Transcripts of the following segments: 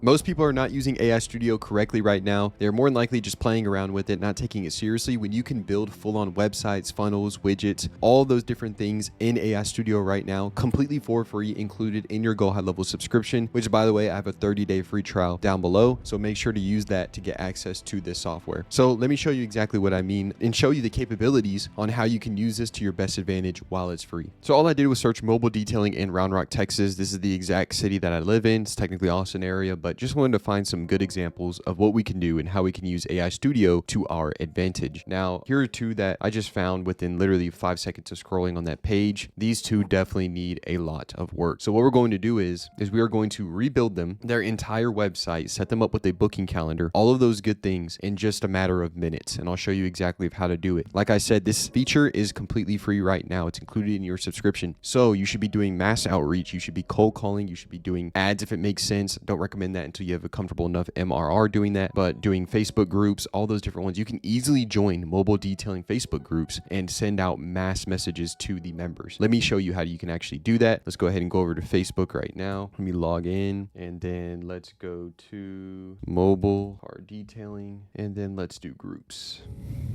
Most people are not using AI Studio correctly right now. They're more than likely just playing around with it, not taking it seriously. When you can build full-on websites, funnels, widgets, all those different things in AI Studio right now, completely for free, included in your GoHighLevel subscription, which by the way, I have a 30-day free trial down below. So make sure to use that to get access to this software. So let me show you exactly what I mean and show you the capabilities on how you can use this to your best advantage while it's free. So all I did was search mobile detailing in Round Rock, Texas. This is the exact city that I live in. It's technically Austin area, but just wanted to find some good examples of what we can do and how we can use AI Studio to our advantage. Now, here are two that I just found within literally 5 seconds of scrolling on that page. These two definitely need a lot of work. So what we're going to do is we are going to rebuild them, their entire website, set them up with a booking calendar, all of those good things in just a matter of minutes. And I'll show you exactly how to do it. Like I said, this feature is completely free right now. It's included in your subscription. So you should be doing mass outreach. You should be cold calling. You should be doing ads if it makes sense. Don't recommend that until you have a comfortable enough MRR doing that, but doing Facebook groups, all those different ones. You can easily join mobile detailing Facebook groups and send out mass messages to the members. Let me show you how you can actually do that. Let's go ahead and go over to Facebook right now. Let me log in and then let's go to mobile car detailing and then let's do groups.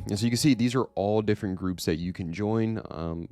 And so you can see these are all different groups that you can join.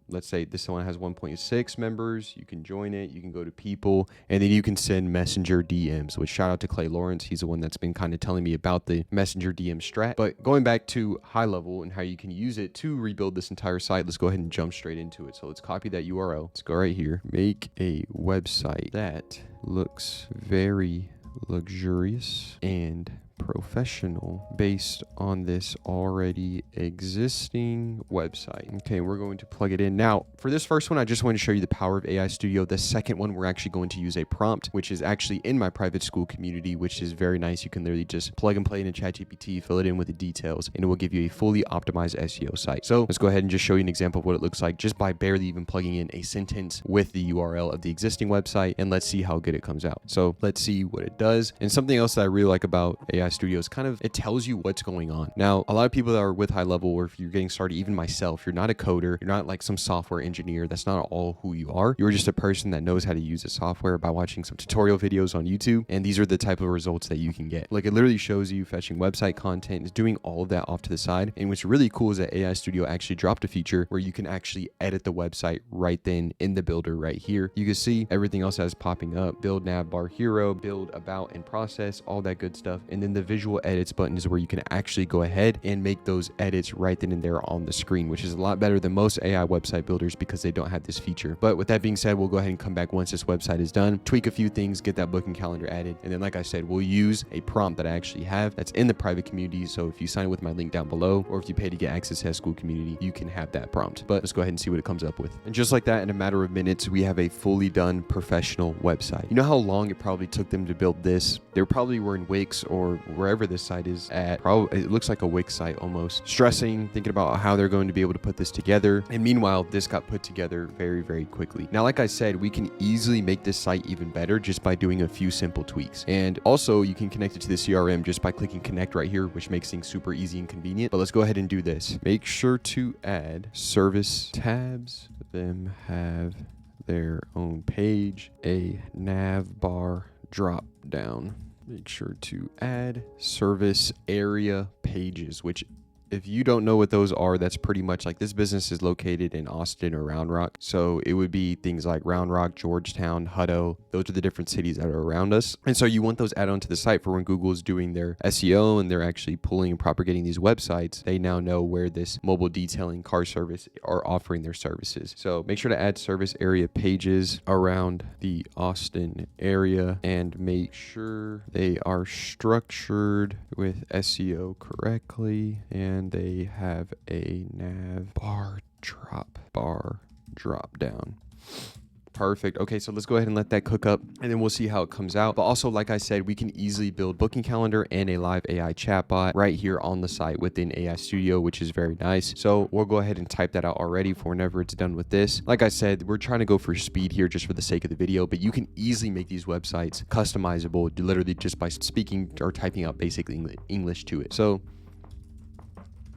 Let's say this one has 1.6 members. You can join it. You can go to people and then you can send messenger DMs, which shout out to Clay Lawrence. He's the one that's been kind of telling me about the messenger DM strat. But going back to high level and how you can use it to rebuild this entire site, let's go ahead and jump straight into it. So let's copy that URL. Let's go right here. Make a website that looks very luxurious and professional based on this already existing website. Okay, we're going to plug it in. Now, for this first one, I just want to show you the power of AI Studio. The second one, we're actually going to use a prompt, which is actually in my private school community, which is very nice. You can literally just plug and play in a ChatGPT, fill it in with the details, and it will give you a fully optimized SEO site. So let's go ahead and just show you an example of what it looks like just by barely even plugging in a sentence with the URL of the existing website, and let's see how good it comes out. So let's see what it does. And something else that I really like about AI Studio is kind of, it tells you what's going on. Now, a lot of people that are with high level, or if you're getting started, even myself, you're not a coder, you're not like some software engineer. That's not all who you are. You're just a person that knows how to use a software by watching some tutorial videos on YouTube. And these are the type of results that you can get. Like it literally shows you fetching website content, is doing all of that off to the side. And what's really cool is that AI Studio actually dropped a feature where you can actually edit the website right then in the builder right here. You can see everything else that's popping up: build nav bar hero, build about and process, all that good stuff. And then the visual edits button is where you can actually go ahead and make those edits right then and there on the screen, which is a lot better than most AI website builders because they don't have this feature. But with that being said, we'll go ahead and come back once this website is done, tweak a few things, get that booking calendar added. And then, like I said, we'll use a prompt that I actually have that's in the private community. So if you sign with my link down below, or if you pay to get access to that school community, you can have that prompt. But let's go ahead and see what it comes up with. And just like that, in a matter of minutes, we have a fully done professional website. You know how long it probably took them to build this? They probably were in Wix or wherever this site is at. Probably, it looks like a Wix site almost. Stressing, thinking about how they're going to be able to put this together. And meanwhile, this got put together very, very quickly. Now, like I said, we can easily make this site even better just by doing a few simple tweaks. And also you can connect it to the CRM just by clicking connect right here, which makes things super easy and convenient. But let's go ahead and do this. Make sure to add service tabs. Them have their own page, a nav bar drop down. Make sure to add service area pages, which if you don't know what those are, that's pretty much like this business is located in Austin or Round Rock. So it would be things like Round Rock, Georgetown, Hutto. Those are the different cities that are around us. And so you want those added onto the site for when Google is doing their SEO and they're actually pulling and propagating these websites. They now know where this mobile detailing car service are offering their services. So make sure to add service area pages around the Austin area and make sure they are structured with SEO correctly, and they have a nav bar drop down. Perfect. Okay, so let's go ahead and let that cook up and then we'll see how it comes out. But also, like I said, we can easily build booking calendar and a live AI chatbot right here on the site within AI Studio, which is very nice. So we'll go ahead and type that out already for whenever it's done with this. Like I said, we're trying to go for speed here just for the sake of the video, but you can easily make these websites customizable literally just by speaking or typing out basically English to it. So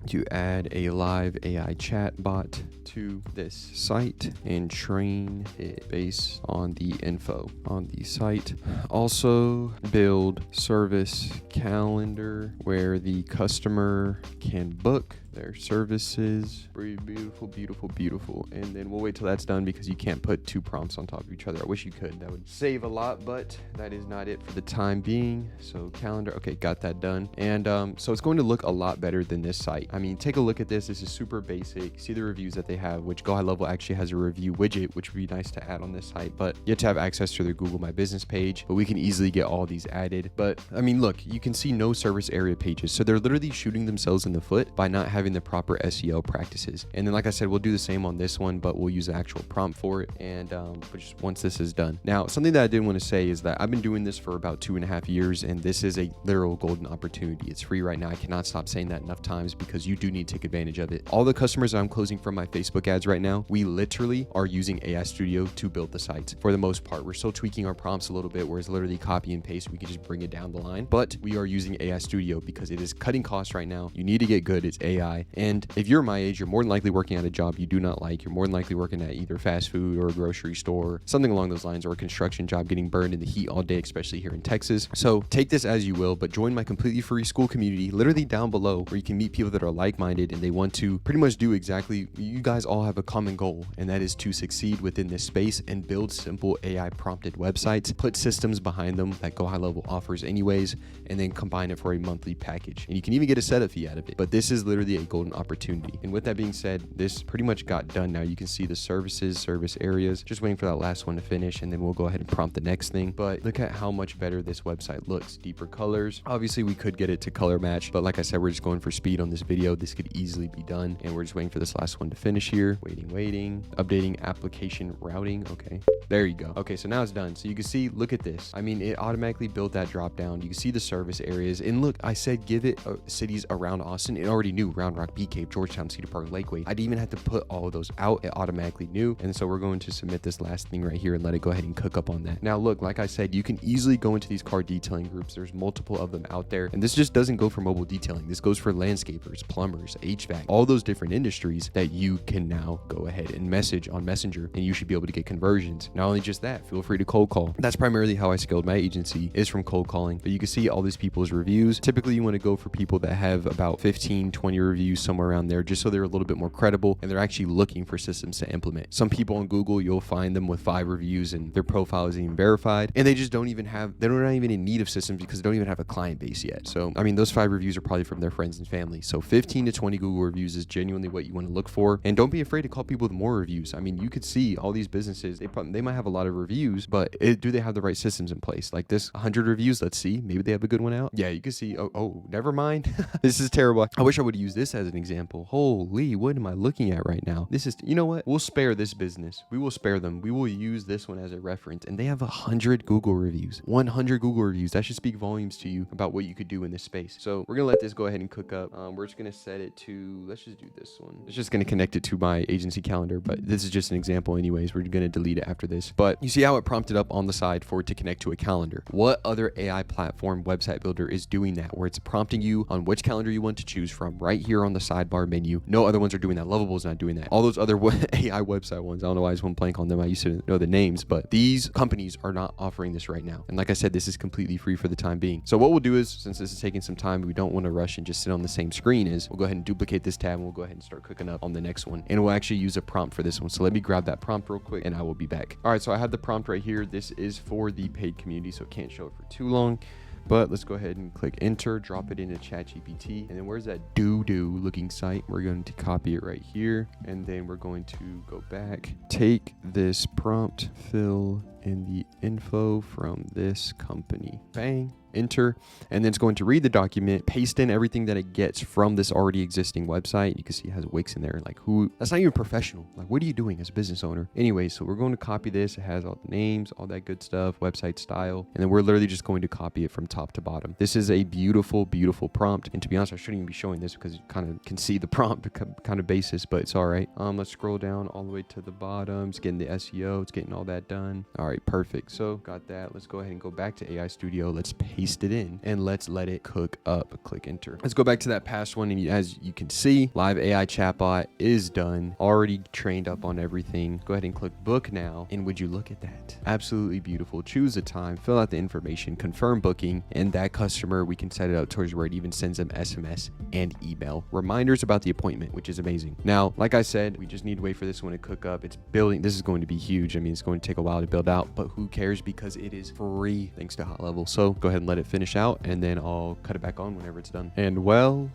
to add a live AI chat bot to this site and train it based on the info on the site. Also build service calendar where the customer can book their services. Very beautiful, beautiful, beautiful. And then we'll wait till that's done because you can't put two prompts on top of each other. I wish you could. That would save a lot, but that is not it for the time being. So calendar, okay, got that done. And so it's going to look a lot better than this site. I mean, take a look at this. This is super basic. See the reviews that they have, which GoHighLevel actually has a review widget, which would be nice to add on this site, but you have to have access to their Google My Business page, but we can easily get all these added. But I mean, look, you can see no service area pages. So they're literally shooting themselves in the foot by not having the proper SEO practices. And then, like I said, we'll do the same on this one, but we'll use an actual prompt for it. And but just once this is done. Now, something that I did want to say is that I've been doing this for about 2.5 years, and this is a literal golden opportunity. It's free right now. I cannot stop saying that enough times because you do need to take advantage of it. All the customers I'm closing from my Facebook ads right now, we literally are using AI Studio to build the sites for the most part. We're still tweaking our prompts a little bit, where it's literally copy and paste. We can just bring it down the line, but we are using AI Studio because it is cutting costs right now. You need to get good. It's AI. And if you're my age, you're more than likely working at a job you do not like. You're more than likely working at either fast food or a grocery store, something along those lines, or a construction job getting burned in the heat all day, especially here in Texas. So take this as you will, but join my completely free school community, literally down below, where you can meet people that are like-minded and they want to pretty much do exactly, you guys all have a common goal, and that is to succeed within this space and build simple AI prompted websites, put systems behind them that GoHighLevel offers anyways, and then combine it for a monthly package. And you can even get a setup fee out of it, but this is literally a golden opportunity. And with that being said, this pretty much got done. Now you can see the services, service areas, just waiting for that last one to finish, and then we'll go ahead and prompt the next thing. But look at how much better this website looks. Deeper colors. Obviously we could get it to color match, but like I said, we're just going for speed on this video. This could easily be done, and we're just waiting for this last one to finish here. Waiting, updating application routing. Okay, there you go. Okay, so now it's done. So you can see, look at this. I mean, it automatically built that drop down. You can see the service areas, and look, I said give it cities around Austin. It already knew Round Rock, Bee Cave, Georgetown, Cedar Park, Lakeway. I didn't even have to put all of those out. It automatically knew. And so we're going to submit this last thing right here and let it go ahead and cook up on that. Now look, like I said, you can easily go into these car detailing groups. There's multiple of them out there, and this just doesn't go for mobile detailing. This goes for landscapers, plumbers, HVAC, all those different industries that you can now go ahead and message on Messenger, and you should be able to get conversions. Not only just that, feel free to cold call. That's primarily how I scaled my agency, is from cold calling. But you can see all these people's reviews. Typically you want to go for people that have about 15, 20 reviews, somewhere around there, just so they're a little bit more credible and they're actually looking for systems to implement. Some people on Google, you'll find them with 5 reviews and their profile isn't even verified, and they just don't even have, they're not even in need of systems because they don't even have a client base yet. So I mean, those 5 reviews are probably from their friends and family. So 15 to 20 Google reviews is genuinely what you want to look for. And don't be afraid to call people with more reviews. I mean, you could see all these businesses, they might have a lot of reviews, but do they have the right systems in place? Like this 100 reviews, let's see, maybe they have a good one out. Yeah, you can see, oh, never mind. This is terrible. I wish I would use this as an example. Holy, what am I looking at right now? This is, you know what? We'll spare this business. We will spare them. We will use this one as a reference. And they have 100 Google reviews. 100 Google reviews. That should speak volumes to you about what you could do in this space. So we're going to let this go ahead and cook up. We're just going to set it to, let's just do this one. It's just going to connect it to my agency calendar, but this is just an example anyways. We're going to delete it after this. But you see how it prompted up on the side for it to connect to a calendar. What other AI platform website builder is doing that, where it's prompting you on which calendar you want to choose from right here on the sidebar menu? No other ones are doing that. Lovable is not doing that. All those other AI website ones, I don't know why I just went blank on them. I used to know the names, but these companies are not offering this right now. And like I said, this is completely free for the time being. So what we'll do is, since this is taking some time, we don't want to rush and just sit on the same screen, is we'll go ahead and duplicate this tab and we'll go ahead and start cooking up on the next one. And we'll actually use a prompt for this one. So let me grab that prompt real quick and I will be back. All right, so I have the prompt right here. This is for the paid community, so it can't show it for too long. But let's go ahead and click enter, drop it into ChatGPT. And then where's that doo-doo looking site? We're going to copy it right here. And then we're going to go back, take this prompt, fill in the info from this company. Bang. Enter, and then it's going to read the document, paste in everything that it gets from this already existing website. You can see it has Wix in there. Like, who? That's not even professional. Like, what are you doing as a business owner? Anyway, so we're going to copy this. It has all the names, all that good stuff, website style, and then we're literally just going to copy it from top to bottom. This is a beautiful, beautiful prompt. And to be honest, I shouldn't even be showing this because you kind of can see the prompt kind of basis, but it's all right. Let's scroll down all the way to the bottom. It's getting the SEO. It's getting all that done. All right, perfect. So got that. Let's go ahead and go back to AI Studio. Let's paste paste it in, and let's let it cook up. Click enter. Let's go back to that past one, and as you can see, live AI chatbot is done, already trained up on everything. Go ahead and click book now, and would you look at that? Absolutely beautiful. Choose a time, fill out the information, confirm booking, and that customer, we can set it up towards where it even sends them SMS and email reminders about the appointment, which is amazing. Now, like I said, we just need to wait for this one to cook up. It's building. This is going to be huge. I mean, it's going to take a while to build out, but who cares, because it is free thanks to HighLevel. So go ahead and let it finish out, and then I'll cut it back on whenever it's done. And well,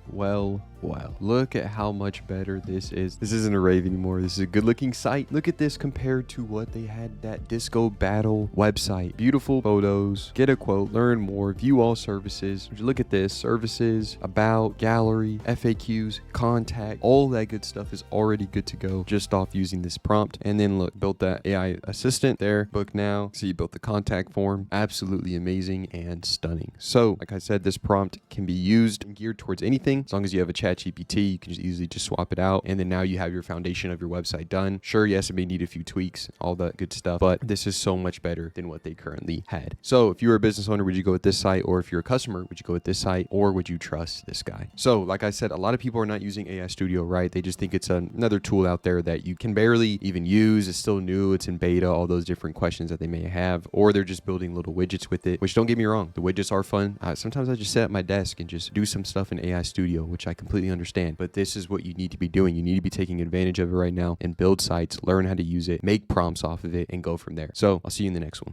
look at how much better this is. This isn't a rave anymore. This is a good looking site. Look at this compared to what they had, that disco battle website. Beautiful photos, get a quote, learn more, view all services. Look at this, services, about, gallery, FAQs, contact, all that good stuff is already good to go just off using this prompt. And then look, built that AI assistant there, book now. So you built the contact form. Absolutely amazing and stunning. So like I said, this prompt can be used and geared towards anything. As long as you have a chat GPT, you can just easily just swap it out. And then now you have your foundation of your website done. Sure, yes, it may need a few tweaks, all that good stuff, but this is so much better than what they currently had. So if you were a business owner, would you go with this site? Or if you're a customer, would you go with this site? Or would you trust this guy? So like I said, a lot of people are not using AI Studio, right? They just think it's another tool out there that you can barely even use. It's still new. It's in beta, all those different questions that they may have, or they're just building little widgets with it, which don't get me wrong. The widgets are fun. Sometimes I just sit at my desk and just do some stuff in AI Studio, which I completely understand, but this is what you need to be doing. You need to be taking advantage of it right now and build sites, learn how to use it, make prompts off of it, and go from there. So I'll see you in the next one.